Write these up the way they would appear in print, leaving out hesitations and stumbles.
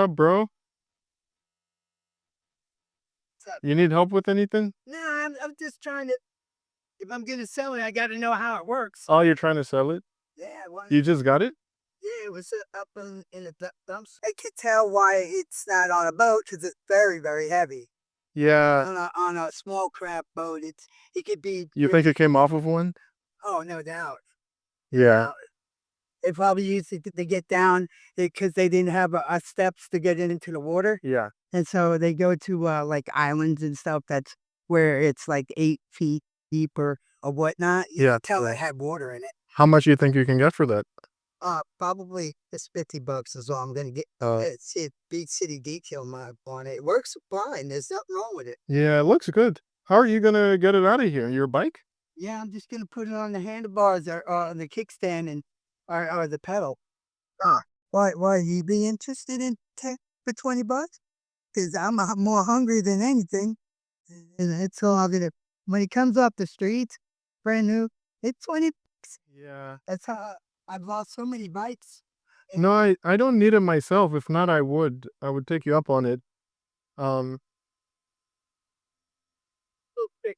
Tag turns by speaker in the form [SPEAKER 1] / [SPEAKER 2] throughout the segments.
[SPEAKER 1] Up, bro?
[SPEAKER 2] What's up?
[SPEAKER 1] You need help with anything?
[SPEAKER 2] No, I'm just trying to. If I'm gonna sell it, I got to know how it works.
[SPEAKER 1] Oh, you're trying to sell it?
[SPEAKER 2] Yeah, well,
[SPEAKER 1] You just got it?
[SPEAKER 2] yeah, it was up in the dumps. I can tell why it's not on a boat because it's very, very heavy.
[SPEAKER 1] Yeah.
[SPEAKER 2] On a small craft boat, it could be
[SPEAKER 1] You think
[SPEAKER 2] really.
[SPEAKER 1] it came off of one?
[SPEAKER 2] Oh, no doubt. No
[SPEAKER 1] Yeah.
[SPEAKER 2] doubt. They probably used it to get down because they didn't have steps to get into the water,
[SPEAKER 1] Yeah.
[SPEAKER 2] and so they go to like islands and stuff. That's where it's like 8 feet deep or whatnot. You
[SPEAKER 1] Yeah.
[SPEAKER 2] can tell it had water in it.
[SPEAKER 1] How much you think you can get for that?
[SPEAKER 2] Probably it's $50 is all I'm gonna get.
[SPEAKER 1] Uh,
[SPEAKER 2] It's a big city detail map on it. It works fine. There's nothing wrong with it.
[SPEAKER 1] yeah, it looks good. How are you gonna get it out of here? Your bike?
[SPEAKER 2] Yeah, I'm just gonna put it on the handlebars or on the kickstand and or the pedal. Why you be interested in for $20? Because I'm more hungry than anything. And it's all gonna when it comes off the streets, brand new, it's 20.
[SPEAKER 1] Yeah.
[SPEAKER 2] That's how I've lost so many bikes.
[SPEAKER 1] No, I don't need it myself. If not, I would. I would take you up on it. Um,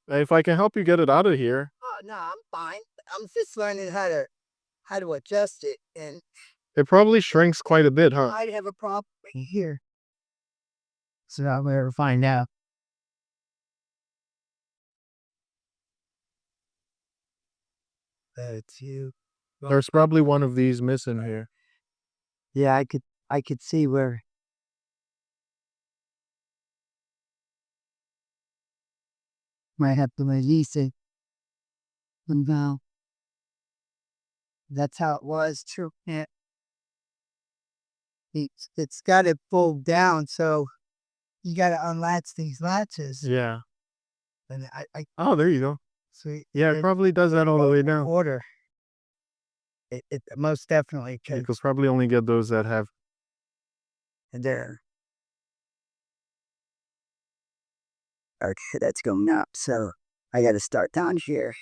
[SPEAKER 1] if I can help you get it out of here.
[SPEAKER 2] Oh no, I'm fine. I'm just learning how to adjust it, and
[SPEAKER 1] It probably shrinks quite a bit, huh?
[SPEAKER 2] I'd have a problem right here. So I'll never find out. That's you.
[SPEAKER 1] There's probably one of these missing here.
[SPEAKER 2] Yeah, I could see where might have to release it. And now that's how it was. True. Yeah, it's got to fold down, so you got to unlatch these latches.
[SPEAKER 1] Yeah.
[SPEAKER 2] And I
[SPEAKER 1] Oh, there you go.
[SPEAKER 2] sweet.
[SPEAKER 1] Yeah, it probably does that all the way down.
[SPEAKER 2] Order. It most definitely
[SPEAKER 1] You
[SPEAKER 2] could.
[SPEAKER 1] could probably only get those that have.
[SPEAKER 2] And there. Okay, that's going up. So I got to start down here.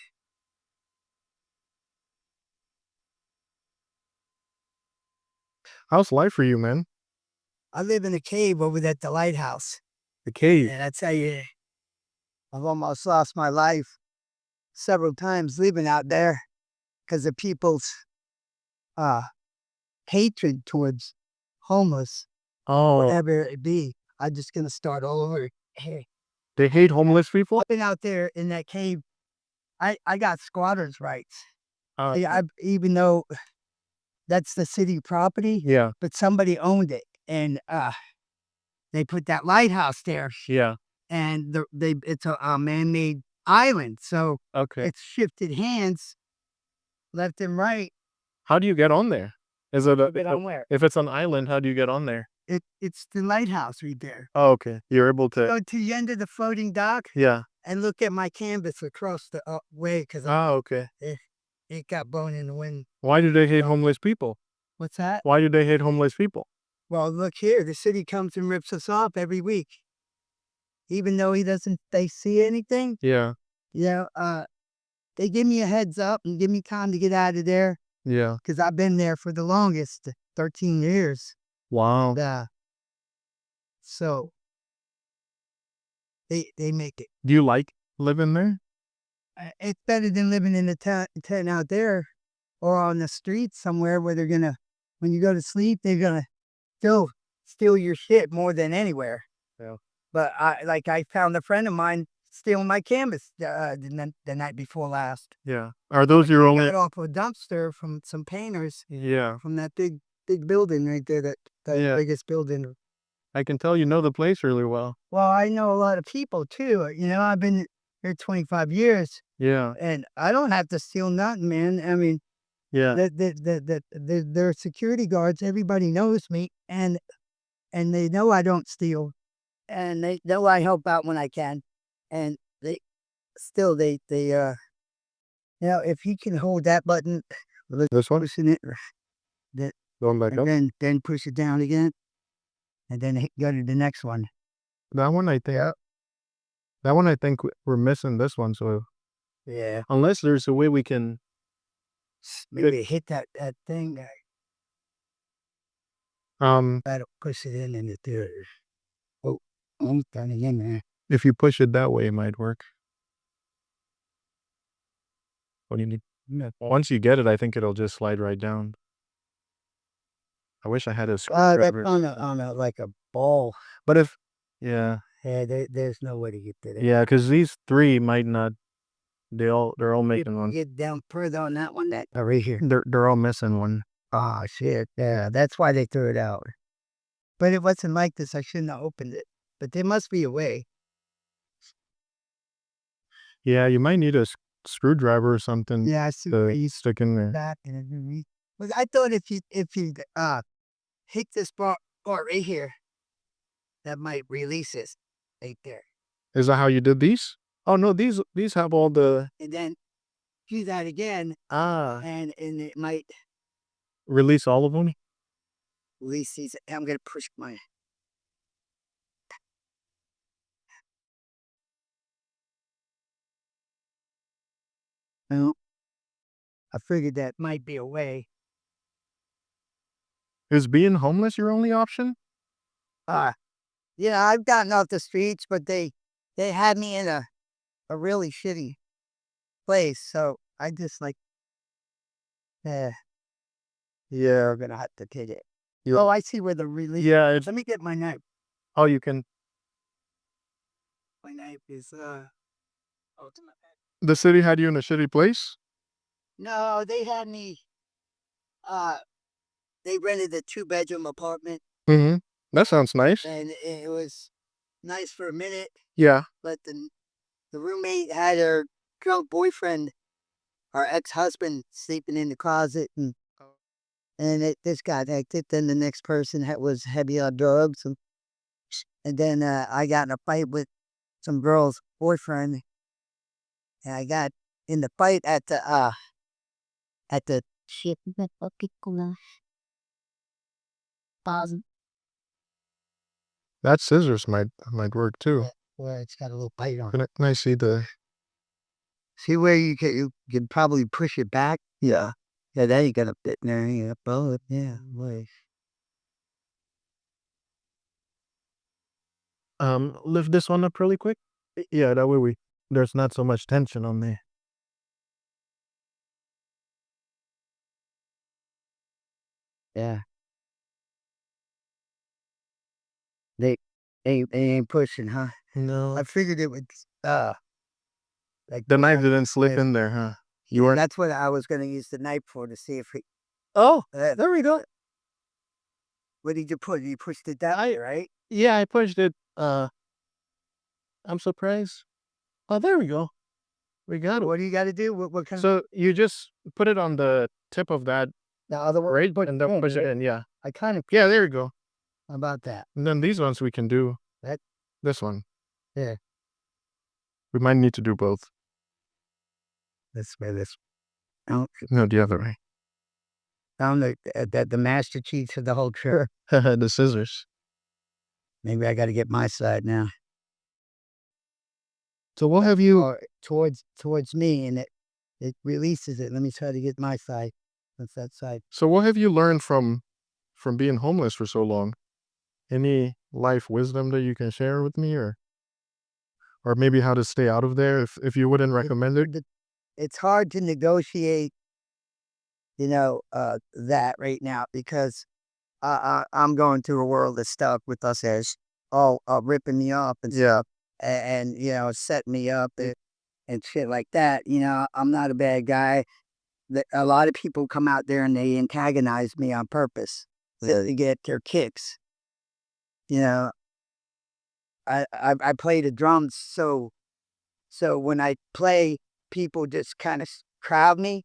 [SPEAKER 1] How's life for you, man?
[SPEAKER 2] I live in a cave over at the lighthouse.
[SPEAKER 1] The cave.
[SPEAKER 2] And I tell you, I've almost lost my life several times living out there because of people's uh, hatred towards homeless,
[SPEAKER 1] Oh,
[SPEAKER 2] whatever it be. I'm just going to start all over. Hey,
[SPEAKER 1] they hate homeless people?
[SPEAKER 2] I've been out there in that cave. I got squatters' rights. Even though that's the city property,
[SPEAKER 1] Yeah.
[SPEAKER 2] but somebody owned it. And they put that lighthouse there.
[SPEAKER 1] Yeah.
[SPEAKER 2] And it's a man-made island, so
[SPEAKER 1] Okay.
[SPEAKER 2] it's shifted hands left and right.
[SPEAKER 1] How do you get on there? Is it
[SPEAKER 2] Get on where?
[SPEAKER 1] if it's an island, how do you get on there?
[SPEAKER 2] It's the lighthouse right there.
[SPEAKER 1] Oh, okay. You're able to.
[SPEAKER 2] Go to the end of the floating dock
[SPEAKER 1] Yeah.
[SPEAKER 2] and look at my canvas across the way because
[SPEAKER 1] Oh, okay.
[SPEAKER 2] it got blown in the wind.
[SPEAKER 1] Why do they hate homeless people?
[SPEAKER 2] What's that?
[SPEAKER 1] Why do they hate homeless people?
[SPEAKER 2] Well, look here. The city comes and rips us off every week, even though they see anything.
[SPEAKER 1] Yeah.
[SPEAKER 2] You know, they give me a heads up and give me time to get out of there.
[SPEAKER 1] Yeah.
[SPEAKER 2] Because I've been there for the longest, 13 years.
[SPEAKER 1] Wow.
[SPEAKER 2] And, so they make it.
[SPEAKER 1] Do you like living there?
[SPEAKER 2] It's better than living in a tent out there or on the street somewhere where when you go to sleep, they're gonna still steal your shit more than anywhere.
[SPEAKER 1] Yeah.
[SPEAKER 2] But I found a friend of mine stealing my canvas the night before last.
[SPEAKER 1] Yeah. Are those your only?
[SPEAKER 2] Got off a dumpster from some painters
[SPEAKER 1] Yeah.
[SPEAKER 2] from that big building right there. The biggest building.
[SPEAKER 1] I can tell you know the place really well.
[SPEAKER 2] Well, I know a lot of people too. I've been here 25 years,
[SPEAKER 1] Yeah.
[SPEAKER 2] and I don't have to steal nothing, man. I mean,
[SPEAKER 1] Yeah.
[SPEAKER 2] they're security guards. Everybody knows me, and they know I don't steal, and they know I help out when I can, and if you can hold that button,
[SPEAKER 1] This one?
[SPEAKER 2] pushing it, that,
[SPEAKER 1] Going back up?
[SPEAKER 2] and then push it down again, and then go to the next one.
[SPEAKER 1] That one, I think. That one, I think we're missing this one. So
[SPEAKER 2] Yeah.
[SPEAKER 1] unless there's a way we can.
[SPEAKER 2] Maybe hit that thing. Gotta push it in the theater. Oh, I'm getting in there.
[SPEAKER 1] If you push it that way, it might work. What do you need? Once you get it, I think it'll just slide right down. I wish I had a
[SPEAKER 2] That's
[SPEAKER 1] screwdriver.
[SPEAKER 2] on a like a ball.
[SPEAKER 1] But if yeah,
[SPEAKER 2] Yeah, there's no way to get to that.
[SPEAKER 1] yeah, because these 3 might not. They're all making one.
[SPEAKER 2] Get down further on that one. That right here.
[SPEAKER 1] They're all missing one.
[SPEAKER 2] Oh shit! Yeah, that's why they threw it out. But it wasn't like this. I shouldn't have opened it. But there must be a way.
[SPEAKER 1] Yeah, you might need a screwdriver or something.
[SPEAKER 2] Yeah, I see.
[SPEAKER 1] To stick in there.
[SPEAKER 2] Back and underneath. But I thought if you hit this part right here, that might release it right there.
[SPEAKER 1] Is that how you did these? Oh no, these have all the
[SPEAKER 2] And then do that again, and it might
[SPEAKER 1] release all of them.
[SPEAKER 2] release these. I'm gonna push my. Well, I figured that might be a way.
[SPEAKER 1] Is being homeless your only option?
[SPEAKER 2] Yeah, I've gotten off the streets, but they had me in a really shitty place. So I just like, yeah, we're gonna have to take it. Oh, I see where the release.
[SPEAKER 1] Yeah, it's
[SPEAKER 2] Let me get my knife.
[SPEAKER 1] oh you can.
[SPEAKER 2] My knife is ultimate.
[SPEAKER 1] The city had you in a shitty place.
[SPEAKER 2] No, they had me. Uh, they rented a 2-bedroom apartment,
[SPEAKER 1] Mm-hmm. That sounds nice.
[SPEAKER 2] and it was nice for a minute.
[SPEAKER 1] Yeah.
[SPEAKER 2] But the roommate had her drunk boyfriend, our ex-husband, sleeping in the closet, and this got hectic. Then the next person was heavy on drugs, and then I got in a fight with some girl's boyfriend, and I got in the fight at the shit.
[SPEAKER 1] That scissors might work too.
[SPEAKER 2] Where it's got a little bite on it.
[SPEAKER 1] Can I see the?
[SPEAKER 2] See where you can probably push it back? Yeah. Yeah, there you got a bit there. Yeah, both. Yeah, boy.
[SPEAKER 1] Lift this one up really quick. Yeah, that way there's not so much tension on there.
[SPEAKER 2] Yeah. They ain't pushing, huh?
[SPEAKER 1] No.
[SPEAKER 2] I figured it would like
[SPEAKER 1] The knife didn't slip in there, huh? You weren't.
[SPEAKER 2] that's what I was gonna use the knife for, to see if it.
[SPEAKER 1] Oh, there we go.
[SPEAKER 2] What did you put? You pushed it down, right?
[SPEAKER 1] Yeah, I pushed it. I'm surprised. Oh, there we go. We got it.
[SPEAKER 2] What do you got to do? What kind of
[SPEAKER 1] So you just put it on the tip of that
[SPEAKER 2] the other one?
[SPEAKER 1] right, and then push it in. Yeah.
[SPEAKER 2] I kind of.
[SPEAKER 1] Yeah, there you go.
[SPEAKER 2] How about that?
[SPEAKER 1] And then these ones we can do.
[SPEAKER 2] That.
[SPEAKER 1] This one.
[SPEAKER 2] Yeah.
[SPEAKER 1] We might need to do both.
[SPEAKER 2] Let's wear this. No,
[SPEAKER 1] the other way.
[SPEAKER 2] found the master cheats of the whole trip.
[SPEAKER 1] The scissors.
[SPEAKER 2] Maybe I got to get my side now.
[SPEAKER 1] So what have you?
[SPEAKER 2] Or towards me, and it releases it. Let me try to get my side. That's that side.
[SPEAKER 1] So what have you learned from being homeless for so long? Any life wisdom that you can share with me, or maybe how to stay out of there if you wouldn't recommend it?
[SPEAKER 2] It's hard to negotiate, that right now, because I'm going through a world of stuff with us as all ripping me off and stuff, and setting me up and shit like that. I'm not a bad guy. A lot of people come out there and they antagonize me on purpose to get their kicks. I play the drums, so when I play, people just kind of crowd me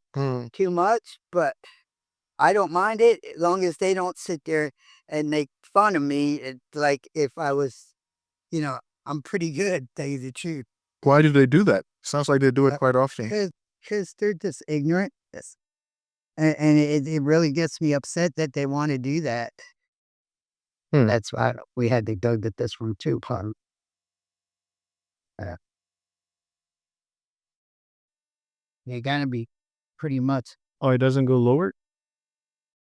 [SPEAKER 2] too much, but I don't mind it as long as they don't sit there and make fun of me. It's like if I was, I'm pretty good, tell you the truth.
[SPEAKER 1] Why do they do that? Sounds like they do it quite often.
[SPEAKER 2] Because they're just ignorant. And it really gets me upset that they want to do that. That's why we had to go get this one too, Pop. You gotta be pretty much.
[SPEAKER 1] Oh, it doesn't go lower?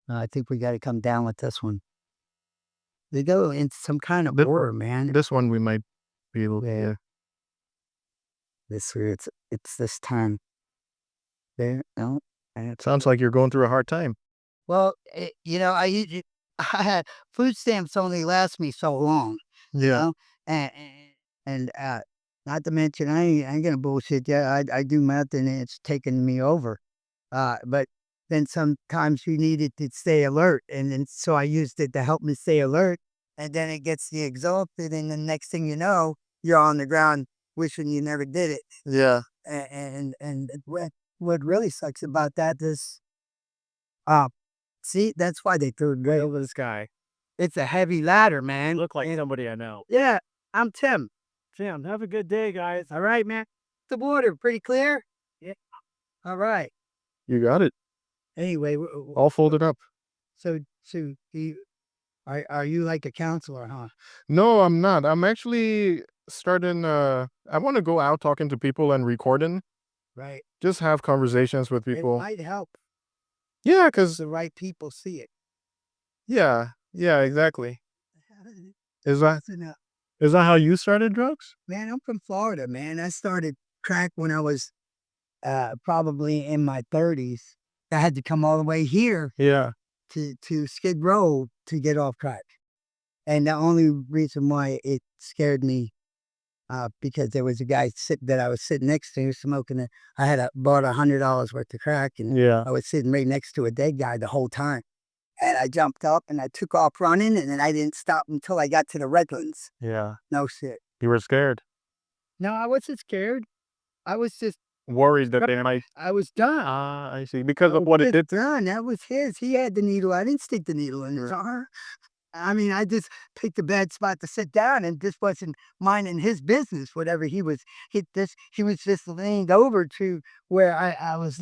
[SPEAKER 2] I think we got to come down with this one. They go into some kind of
[SPEAKER 1] This
[SPEAKER 2] order, man.
[SPEAKER 1] this one we might be able
[SPEAKER 2] Yeah.
[SPEAKER 1] yeah.
[SPEAKER 2] This year, it's this time. There, no.
[SPEAKER 1] Sounds like you're going through a hard time.
[SPEAKER 2] Well, I usually I had food stamps only last me so long,
[SPEAKER 1] Yeah.
[SPEAKER 2] know, and not to mention I ain't gonna bullshit you. I do math and it's taking me over. But then sometimes you need it to stay alert, and then so I used it to help me stay alert, and then it gets you exhausted, and the next thing you know, you're on the ground wishing you never did it.
[SPEAKER 1] Yeah.
[SPEAKER 2] And what really sucks about that is, uh, see, that's why they threw it great.
[SPEAKER 3] Over this guy.
[SPEAKER 2] It's a heavy ladder, man.
[SPEAKER 3] Look like somebody I know.
[SPEAKER 2] Yeah, I'm Tim.
[SPEAKER 3] Tim, have a good day, guys.
[SPEAKER 2] All right, man. The water pretty clear.
[SPEAKER 3] Yeah.
[SPEAKER 2] All right.
[SPEAKER 1] You got it.
[SPEAKER 2] Anyway,
[SPEAKER 1] All folded up.
[SPEAKER 2] so are you like a counselor, huh?
[SPEAKER 1] No, I'm not. I'm actually starting I want to go out talking to people and recording.
[SPEAKER 2] Right.
[SPEAKER 1] Just have conversations with
[SPEAKER 2] It
[SPEAKER 1] people.
[SPEAKER 2] might help
[SPEAKER 1] Yeah,
[SPEAKER 2] if
[SPEAKER 1] cuz
[SPEAKER 2] the right people see it.
[SPEAKER 1] yeah. Yeah, exactly. Is that
[SPEAKER 2] Listen up.
[SPEAKER 1] is that how you started drugs?
[SPEAKER 2] Man, I'm from Florida, man. I started crack when I was probably in my 30s. I had to come all the way here
[SPEAKER 1] Yeah.
[SPEAKER 2] to Skid Row to get off crack. And the only reason why it scared me, because there was a guy that I was sitting next to smoking it. I had bought $100 worth of crack, and
[SPEAKER 1] Yeah.
[SPEAKER 2] I was sitting right next to a dead guy the whole time. And I jumped up and I took off running, and then I didn't stop until I got to the Redlands.
[SPEAKER 1] Yeah.
[SPEAKER 2] No shit.
[SPEAKER 1] You were scared.
[SPEAKER 2] No, I wasn't scared. I was just,
[SPEAKER 1] Worried that they might
[SPEAKER 2] I was done.
[SPEAKER 1] I see. Because of what it did.
[SPEAKER 2] Done. That was his. He had the needle. I didn't stick the needle in his arm. I mean, I just picked a bad spot to sit down, and this wasn't minding his business. Whatever he was, he was just leaned over to where I was.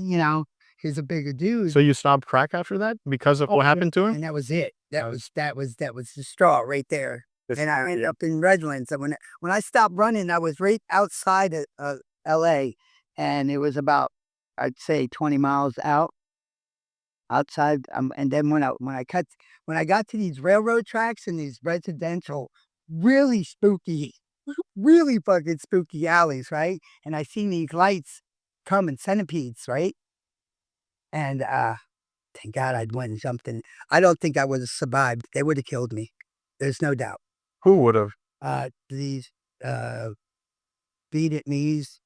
[SPEAKER 2] He's a bigger dude.
[SPEAKER 1] So you stopped crack after that because of what happened to him?
[SPEAKER 2] And that was it. That
[SPEAKER 1] Oh.
[SPEAKER 2] was the straw right there. And I ended up in Redlands. And when I stopped running, I was right outside of L.A. and it was about, I'd say, 20 miles outside. And then when I got to these railroad tracks and these residential, really spooky, really fucking spooky alleys, right? And I seen these lights coming, centipedes, right? And thank God I'd went and jumped in. I don't think I would have survived. They would have killed me. There's no doubt.
[SPEAKER 1] Who would have?
[SPEAKER 2] These beat at knees,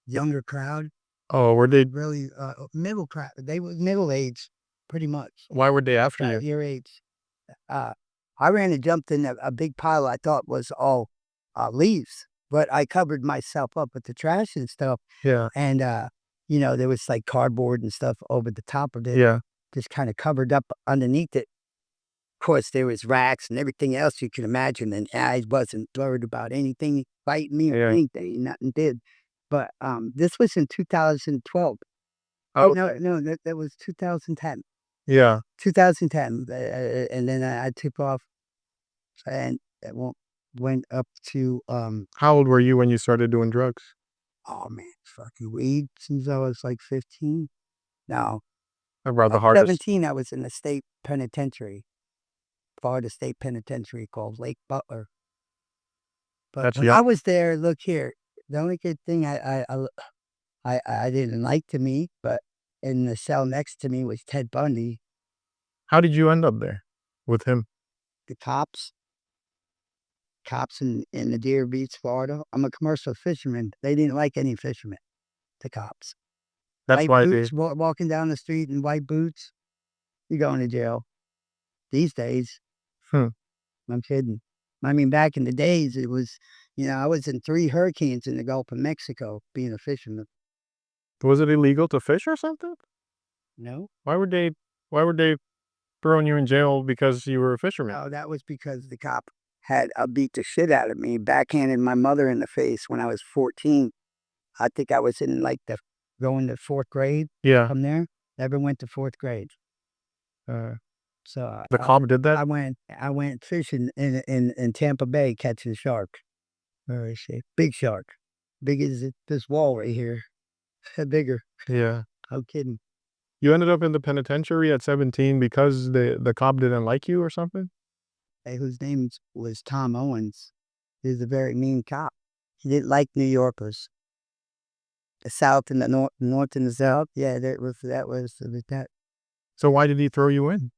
[SPEAKER 2] younger crowd,
[SPEAKER 1] Oh, were they?
[SPEAKER 2] really middle crowd. They were middle age, pretty much.
[SPEAKER 1] Why were they after you?
[SPEAKER 2] Your age. I ran and jumped in a big pile I thought was all leaves, but I covered myself up with the trash and stuff.
[SPEAKER 1] Yeah.
[SPEAKER 2] And there was like cardboard and stuff over the top of it.
[SPEAKER 1] Yeah.
[SPEAKER 2] Just kind of covered up underneath it. Of course, there was racks and everything else you can imagine, and I wasn't worried about anything biting me or
[SPEAKER 1] Yeah.
[SPEAKER 2] anything. Nothing did. But this was in 2012.
[SPEAKER 1] Oh.
[SPEAKER 2] No, that was 2010.
[SPEAKER 1] Yeah.
[SPEAKER 2] 2010, and then I took off, and it went up to
[SPEAKER 1] How old were you when you started doing drugs?
[SPEAKER 2] oh man, fucking weed since I was like 15. No,
[SPEAKER 1] About the hardest.
[SPEAKER 2] 17. I was in the state penitentiary, Florida State Penitentiary called Lake Butler. But
[SPEAKER 1] That's
[SPEAKER 2] when
[SPEAKER 1] young.
[SPEAKER 2] I was there, look here, the only good thing I didn't like to me, but in the cell next to me was Ted Bundy.
[SPEAKER 1] How did you end up there with him?
[SPEAKER 2] The cops in the Deer Beach, Florida. I'm a commercial fisherman. They didn't like any fishermen, the cops.
[SPEAKER 1] That's
[SPEAKER 2] White
[SPEAKER 1] why they.
[SPEAKER 2] boots, walking down the street in white boots, you're going to jail. These days,
[SPEAKER 1] Hmm.
[SPEAKER 2] I'm kidding. I mean, back in the days, it was, I was in 3 hurricanes in the Gulf of Mexico being a fisherman.
[SPEAKER 1] Was it illegal to fish or something?
[SPEAKER 2] No?
[SPEAKER 1] Why were they throwing you in jail because you were a fisherman?
[SPEAKER 2] No, that was because the cop had beat the shit out of me, backhanded my mother in the face when I was 14. I think I was in going to 4th grade
[SPEAKER 1] Yeah.
[SPEAKER 2] from there. Never went to 4th grade. So
[SPEAKER 1] The cop did that?
[SPEAKER 2] I went fishing in Tampa Bay catching shark. Where is she? Big shark. Big as this wall right here. Bigger.
[SPEAKER 1] Yeah.
[SPEAKER 2] I'm kidding.
[SPEAKER 1] You ended up in the penitentiary at 17 because the cop didn't like you or something?
[SPEAKER 2] whose name was Tom Owens. He was a very mean cop. He didn't like New Yorkers. The South and the North and the South. Yeah, that was that.
[SPEAKER 1] So why did he throw you in?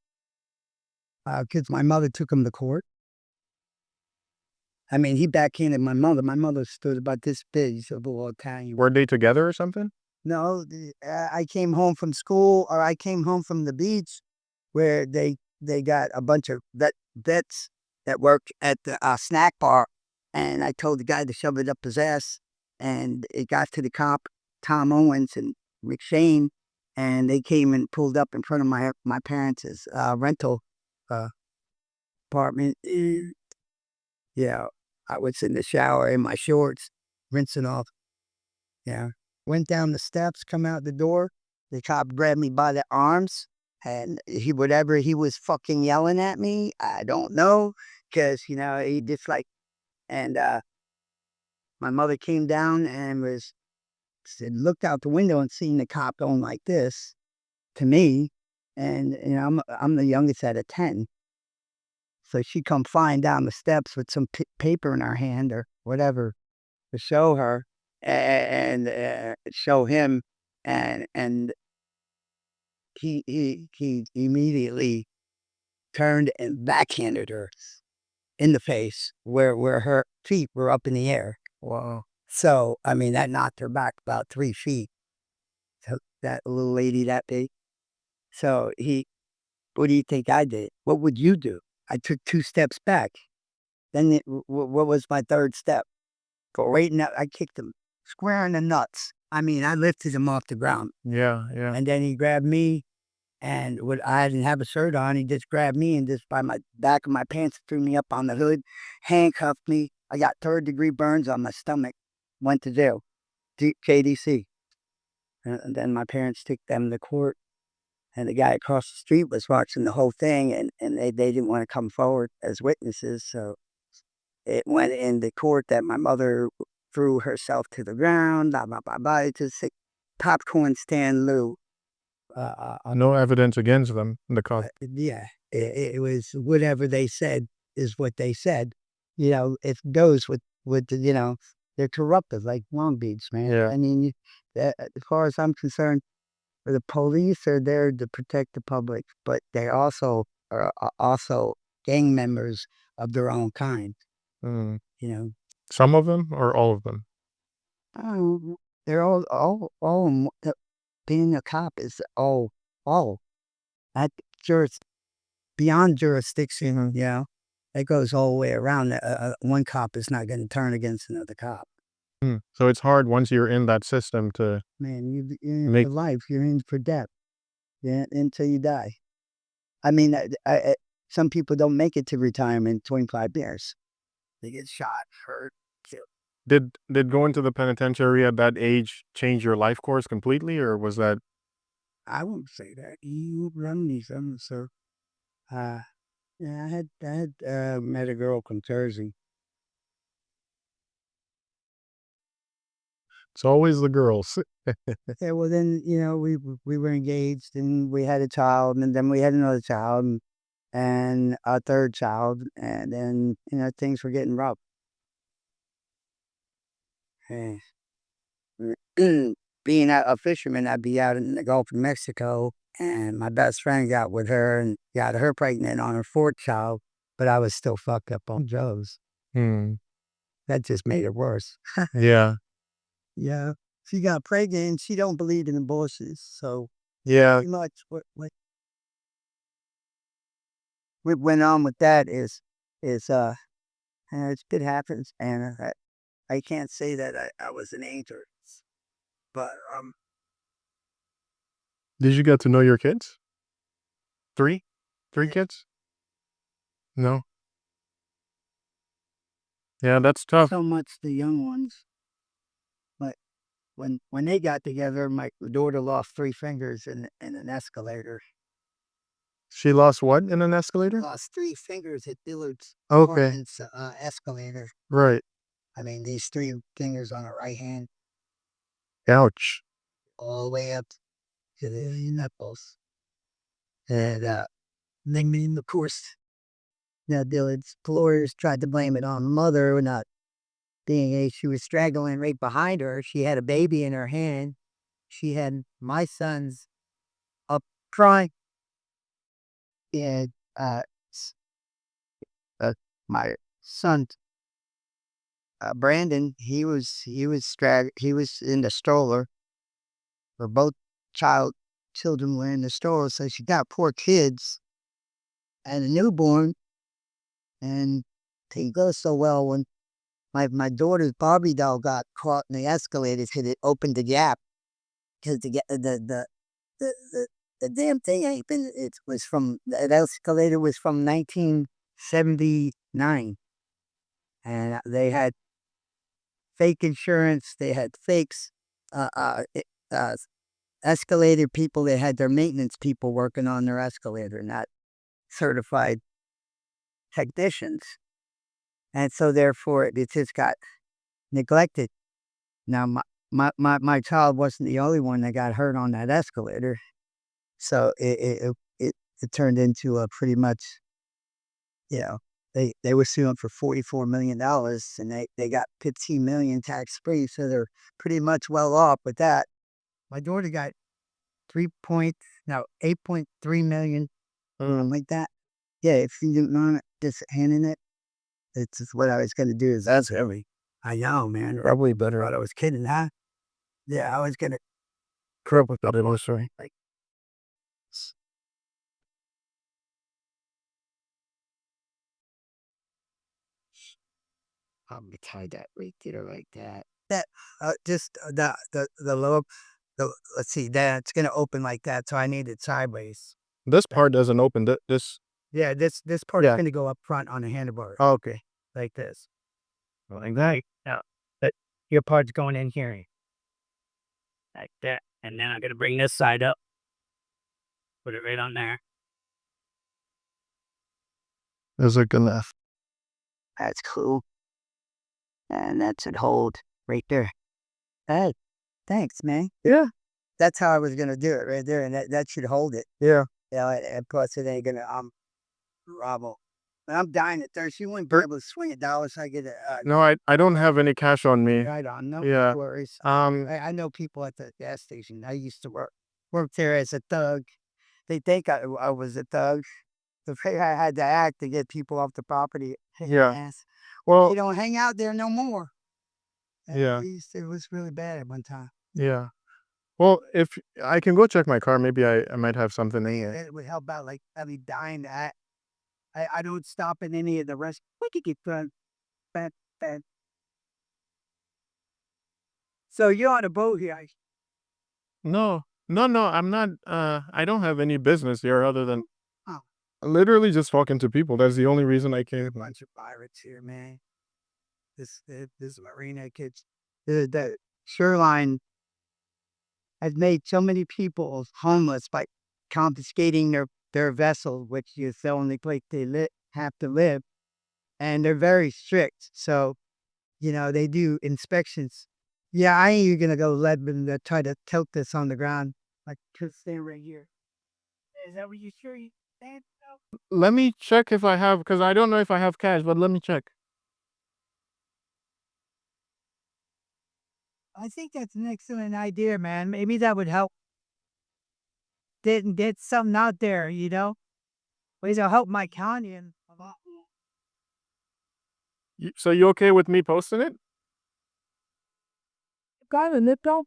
[SPEAKER 2] Because my mother took him to court. I mean, he backhanded my mother. My mother stood about this big. He's a little Italian.
[SPEAKER 1] Were they together or something?
[SPEAKER 2] No, I came home from school, or I came home from the beach, where they got a bunch of vets that worked at the snack bar, and I told the guy to shove it up his ass, and it got to the cop, Tom Owens and Rick Shane, and they came and pulled up in front of my parents' rental apartment. Yeah, I was in the shower in my shorts, rinsing off. Yeah. Went down the steps, come out the door. The cop grabbed me by the arms, and whatever he was fucking yelling at me, I don't know, because he just like, and my mother came down and looked out the window and seen the cop going like this to me, and I'm the youngest out of 10, so she come flying down the steps with some paper in her hand or whatever to show her and show him, and he immediately turned and backhanded her in the face where her feet were up in the air.
[SPEAKER 1] Wow.
[SPEAKER 2] So I mean, that knocked her back about 3 feet. So that little lady that big. So what do you think I did? What would you do? I took 2 steps back. Then what was my third step? Go right in that. I kicked him square in the nuts. I mean, I lifted him off the ground.
[SPEAKER 1] Yeah, yeah.
[SPEAKER 2] And then he grabbed me, and I didn't have a shirt on. He just grabbed me and just by my back of my pants threw me up on the hood, handcuffed me. I got 3rd-degree burns on my stomach. Went to jail, KDC. And then my parents took them to court, and the guy across the street was watching the whole thing, and they didn't want to come forward as witnesses, so it went into court that my mother threw herself to the ground, blah, blah, blah, blah. It's just a popcorn stand, Lou.
[SPEAKER 1] No evidence against them, the cop.
[SPEAKER 2] Yeah, it was whatever they said is what they said. It goes with they're corrupted like Long Beach, man.
[SPEAKER 1] Yeah.
[SPEAKER 2] I mean, as far as I'm concerned, the police are there to protect the public, but they also are also gang members of their own kind.
[SPEAKER 1] Mm.
[SPEAKER 2] You know,
[SPEAKER 1] Some of them or all of them?
[SPEAKER 2] they're being a cop is all that beyond jurisdiction. It goes all the way around. One cop is not going to turn against another cop.
[SPEAKER 1] So it's hard once you're in that system to
[SPEAKER 2] Man, you're in for life. You're in for death. Yeah, until you die. I mean, some people don't make it to retirement 25 years. They get shot, hurt, killed.
[SPEAKER 1] Did going to the penitentiary at that age change your life course completely, or was that?
[SPEAKER 2] I wouldn't say that. You run these things, sir. Yeah, I had met a girl from Jersey.
[SPEAKER 1] It's always the girls.
[SPEAKER 2] Yeah, well then, we were engaged and we had a child, and then we had another child, and a third child, and then things were getting rough. Hey. Being a fisherman, I'd be out in the Gulf of Mexico, and my best friend got with her and got her pregnant on her 4th child, but I was still fucked up on drugs. That just made it worse.
[SPEAKER 1] Yeah.
[SPEAKER 2] Yeah. She got pregnant and she don't believe in abortions, so
[SPEAKER 1] Yeah.
[SPEAKER 2] pretty much what went on with that is it happens, and I can't say that I was an angel, but
[SPEAKER 1] Did you get to know your kids? 3
[SPEAKER 2] Yeah.
[SPEAKER 1] kids? No. Yeah, that's tough.
[SPEAKER 2] so much the young ones. But when they got together, my daughter lost 3 fingers in an escalator.
[SPEAKER 1] She lost what in an escalator?
[SPEAKER 2] Lost 3 fingers at Dillard's
[SPEAKER 1] Okay.
[SPEAKER 2] apartments escalator.
[SPEAKER 1] Right.
[SPEAKER 2] I mean, these 3 fingers on her right hand,
[SPEAKER 1] Ouch.
[SPEAKER 2] all the way up to the nipples. And they mean, of course, the employers tried to blame it on the mother, not being she was straggling right behind her. She had a baby in her hand. She had my son's up crying. And s- my son Brandon, he was in the stroller. Or both children were in the stroller, so she got poor kids and a newborn. And they go so well when my daughter's Barbie doll got caught in the escalator because it opened the gap because the the damn thing ain't been. It was from that escalator was from 1979, and they had fake insurance. They had fakes. Uh, uh, it- uh, Escalator people. They had their maintenance people working on their escalator, not certified technicians, and so therefore it just got neglected. Now my child wasn't the only one that got hurt on that escalator, so it turned into a pretty much, you know, they were suing for $44 million, and they got 15 million tax free, so they're pretty much well off with that. My daughter got 8.3 million, like that. Yeah, if you didn't want it, just handing it. It's just what I was gonna do. Is that's heavy. I know, man. Probably better. I was kidding, huh? Yeah, I was gonna curl up with the little story. Like, I'm gonna tie that right there like that. That just the lower. Let's see. That's gonna open like that, so I need it sideways.
[SPEAKER 1] This part doesn't open. This.
[SPEAKER 2] Yeah, this part is
[SPEAKER 1] Yeah.
[SPEAKER 2] gonna go up front on the handlebar.
[SPEAKER 1] Oh, okay.
[SPEAKER 2] Like this. Like that. Now, that your part's going in here. Like that. And then I'm gonna bring this side up. Put it right on there.
[SPEAKER 1] Is it gonna?
[SPEAKER 2] That's cool. And that should hold right there. Hey, thanks, man.
[SPEAKER 1] Yeah.
[SPEAKER 2] That's how I was gonna do it right there, and that should hold it.
[SPEAKER 1] Yeah.
[SPEAKER 2] And plus it ain't gonna rubble. But I'm dying of thirst. You wouldn't be able to swing $1, so I get it.
[SPEAKER 1] No, I don't have any cash on me.
[SPEAKER 2] Right on. No
[SPEAKER 1] Yeah.
[SPEAKER 2] worries.
[SPEAKER 1] Um.
[SPEAKER 2] I know people at the gas station. I used to work there as a thug. They think I was a thug. The way I had to act to get people off the property.
[SPEAKER 1] Yeah.
[SPEAKER 2] Yes.
[SPEAKER 1] Well.
[SPEAKER 2] You don't hang out there no more.
[SPEAKER 1] Yeah.
[SPEAKER 2] It was really bad at one time.
[SPEAKER 1] Yeah. Well, if I can go check my car, maybe I might have something in it.
[SPEAKER 2] It would help out, like, I mean, dying to act. I don't stop in any of the rest. We could get done. Bad, bad. So you're on a boat here.
[SPEAKER 1] No, no, I'm not. I don't have any business here other than
[SPEAKER 2] Oh,
[SPEAKER 1] literally just talking to people. That's the only reason I came.
[SPEAKER 2] bunch of pirates here, man. This marina kids. The shoreline has made so many people homeless by confiscating their vessels, which is the only place they have to live, and they're very strict. So, they do inspections. Yeah, I ain't even gonna go let them try to tilt this on the ground. Like, just stay right here. Is that what you sure you stand?
[SPEAKER 1] Let me check if I have, because I don't know if I have cash, but let me check.
[SPEAKER 2] I think that's an excellent idea, man. Maybe that would help. Didn't get something out there, Ways to help my county and a lot more.
[SPEAKER 1] So you okay with me posting it?
[SPEAKER 2] Got a nipple?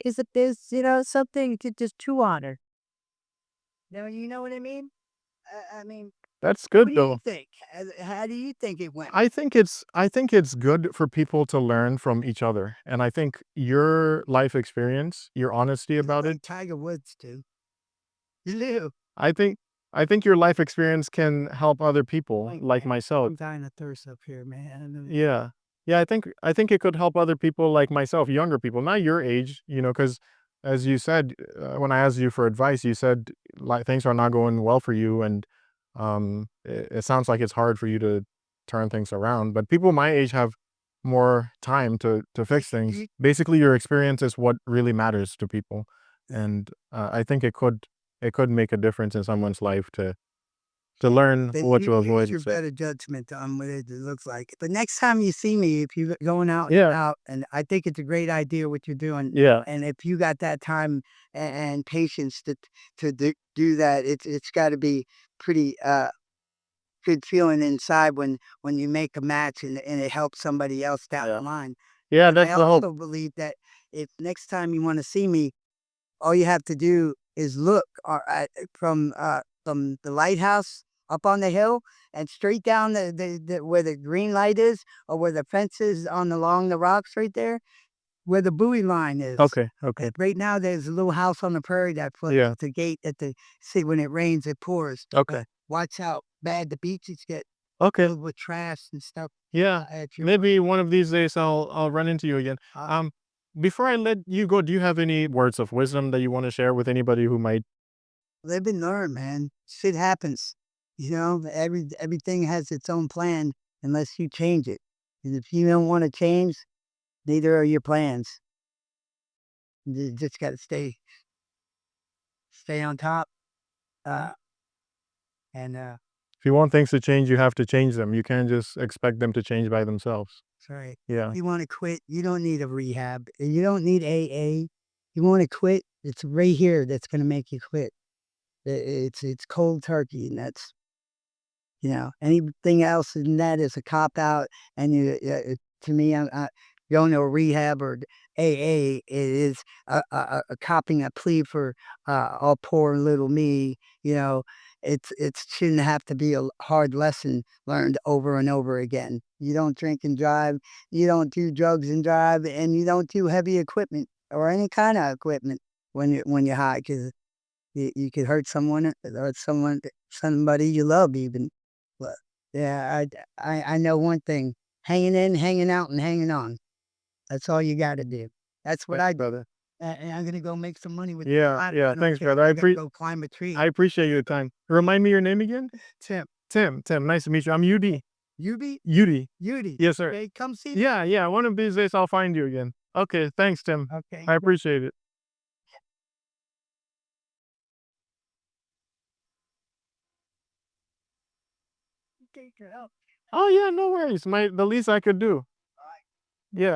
[SPEAKER 2] Is it this, something to just chew on her? No, you know what I mean? I mean,
[SPEAKER 1] That's
[SPEAKER 2] what
[SPEAKER 1] good
[SPEAKER 2] do you
[SPEAKER 1] though.
[SPEAKER 2] think? How do you think it went?
[SPEAKER 1] I think it's good for people to learn from each other, and I think your life experience, your honesty about it.
[SPEAKER 2] Like Tiger Woods too. You do.
[SPEAKER 1] I think I think your life experience can help other people like myself.
[SPEAKER 2] I'm dying of thirst up here, man.
[SPEAKER 1] Yeah. Yeah, I think it could help other people like myself, younger people, not your age, because as you said, when I asked you for advice, you said like things are not going well for you, and it sounds like it's hard for you to turn things around. But people my age have more time to fix things. Basically, your experience is what really matters to people, and I think it could make a difference in someone's life to to learn
[SPEAKER 2] Then
[SPEAKER 1] what
[SPEAKER 2] you
[SPEAKER 1] to avoid
[SPEAKER 2] use
[SPEAKER 1] and
[SPEAKER 2] your
[SPEAKER 1] stuff.
[SPEAKER 2] better judgment on what it looks like. But next time you see me, if you're going out and
[SPEAKER 1] Yeah.
[SPEAKER 2] about, and I think it's a great idea what you're doing.
[SPEAKER 1] Yeah.
[SPEAKER 2] And if you got that time and patience to do that, it's got to be pretty good feeling inside when you make a match and it helps somebody else down the
[SPEAKER 1] Yeah.
[SPEAKER 2] line.
[SPEAKER 1] Yeah,
[SPEAKER 2] And I
[SPEAKER 1] that's the hope.
[SPEAKER 2] also believe that if next time you want to see me, all you have to do is look from the lighthouse up on the hill and straight down the where the green light is, or where the fence is on along the rocks right there, where the buoy line is.
[SPEAKER 1] Okay, okay.
[SPEAKER 2] Right now, there's a little house on the prairie that
[SPEAKER 1] Yeah.
[SPEAKER 2] the gate at the see when it rains, it pours.
[SPEAKER 1] Okay.
[SPEAKER 2] Watch how bad the beaches get
[SPEAKER 1] Okay.
[SPEAKER 2] filled with trash and stuff.
[SPEAKER 1] Yeah.
[SPEAKER 2] At your
[SPEAKER 1] Maybe one of these days I'll run into you again.
[SPEAKER 2] uh,
[SPEAKER 1] Before I let you go, do you have any words of wisdom that you want to share with anybody who might?
[SPEAKER 2] live and learn, man. Shit happens. Everything has its own plan unless you change it. And if you don't want to change, neither are your plans. You just got to stay on top. Uh, and
[SPEAKER 1] If you want things to change, you have to change them. You can't just expect them to change by themselves.
[SPEAKER 2] sorry,
[SPEAKER 1] Yeah.
[SPEAKER 2] if you want to quit, you don't need a rehab. You don't need AA. You want to quit? It's right here that's going to make you quit. It's cold turkey, and that's anything else than that is a cop out. And to me, going to a rehab or AA it is a copping a plea for all poor little me. It shouldn't have to be a hard lesson learned over and over again. You don't drink and drive, you don't do drugs and drive, and you don't do heavy equipment or any kind of equipment when you're high, because you could hurt someone or somebody you love even. But yeah, I know one thing: hanging in, hanging out, and hanging on. That's all you got to do. That's what
[SPEAKER 1] Thanks,
[SPEAKER 2] I do.
[SPEAKER 1] brother.
[SPEAKER 2] And I'm gonna go make some money with.
[SPEAKER 1] Yeah,
[SPEAKER 2] I
[SPEAKER 1] yeah.
[SPEAKER 2] don't
[SPEAKER 1] Thanks,
[SPEAKER 2] care.
[SPEAKER 1] brother.
[SPEAKER 2] I gotta go climb a tree.
[SPEAKER 1] I appreciate your time. Remind me your name again?
[SPEAKER 2] Tim,
[SPEAKER 1] Tim. Nice to meet you. I'm UD.
[SPEAKER 2] Yubi,
[SPEAKER 1] UD.
[SPEAKER 2] Yudi.
[SPEAKER 1] Yes, sir.
[SPEAKER 2] Okay, come see me.
[SPEAKER 1] Yeah, yeah. One of these days I'll find you again. Okay, thanks, Tim.
[SPEAKER 2] Okay.
[SPEAKER 1] I appreciate it.
[SPEAKER 2] Take your help.
[SPEAKER 1] Oh yeah, no worries. The least I could do.